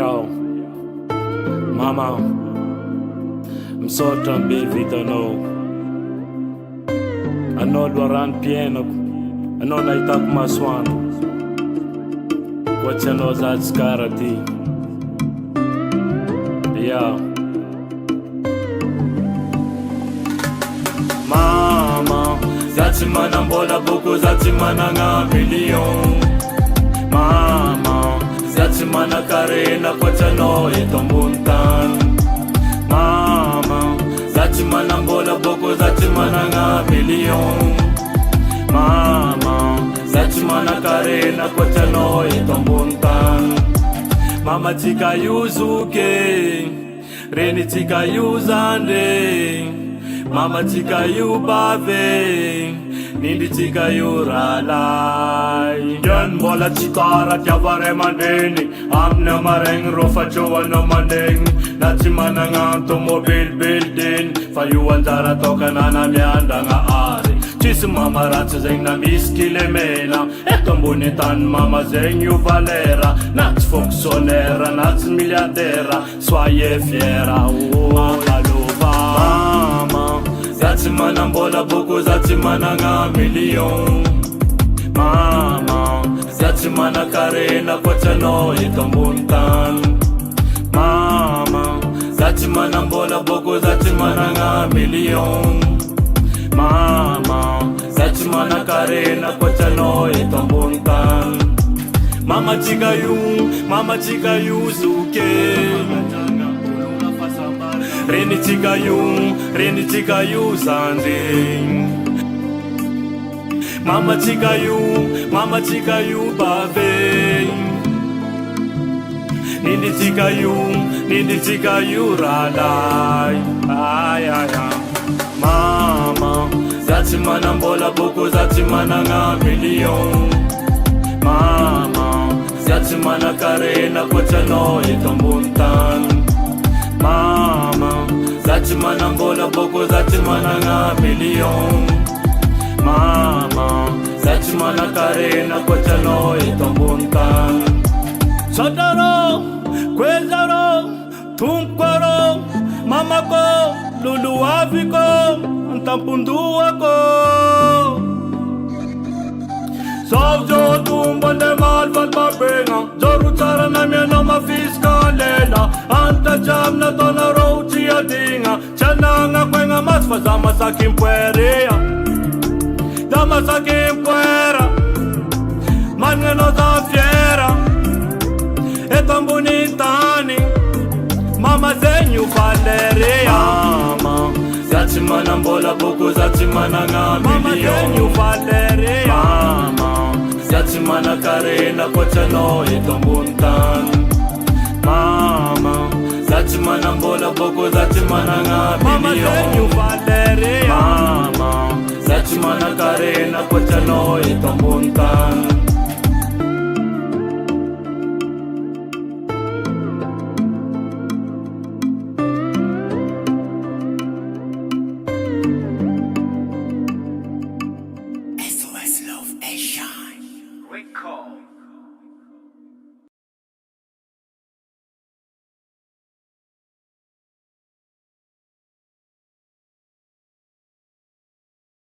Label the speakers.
Speaker 1: Yo, mama, misaotra be vitanao. Anao loharan'nim-piainako, anao nahitako masoandro, koa tsy anao zaho tsy kara ty. Yo, mama, zaho tsy manambola boko, zaho tsy managna million. Mama, zaho tsy manan-karena koa tsy anao eto ambony tany. Mama, zaho tsy manambola boko, zaho tsy managna million. Mama, zaho tsy manan-karena koa tsy anao eto ambony tany. Mama, tsika io zoke, reny tsika io zandre. Mama, tsika io bave, nindry tsika io ralay. Yan mbola tsy tara tiavaray aman-dreny, amin'ny amaregny ro fatroanao mandegny. Na tsy managna tomobily belideny, fa io anjara ataokanana miandragna ary. Tsisy mama ratsy zegny na misy kilemena, eto ambony tany mama zegny io valera. Na tsy fonctionnaire, na tsy milliardaire, soyez fiera, oh malova. Mama, zaho tsy manambola boko, zaho tsy managna million. Mama, zaho tsy manan-karena koa tsy anao eto ambony tany. Mama, zaho tsy manambola boko, zaho tsy managna million. Mama, zaho tsy manan-karena koa tsy anao eto ambony tany. Mama, tsika io zoke, reny tsika io zandry. Mama, tsika io bave, nindry tsika io ralay. Ay, ay, ay. Mama, zaho tsy manambola boko, zaho tsy managna million. Mama, zaho tsy manan-karena koa tsy anao eto ambony tany. Mama, zaho tsy manambola boko, zaho tsy managna million. Mama, zaho tsy manan-karena koa tsy anao eto ambony tany. Satrarô, kwezarô, tompoko mamako, loloaviko, antampondohako. Savjo tumbo nde malvalbabena, joro tsara na mianao mafisikalela. Anta jam na tona ro tsy adina, tsy anagna koegna maso fa za masaky mpoerea. Da masaky mpoera, mananao za fiera, eto ambony tany. Mama zegny io valerea. Mama, zaho tsy manambola boko, zaho tsy managna million. Mama zegny io valerea. Mama, zaho tsy manan-karena koa tsy anao eto ambony tany. Mama, zaho tsy manambola boko, zaho tsy managna million. Mama zegny io valerea. Mama, zaho tsy manan-karena koa tsy anao eto ambony tany.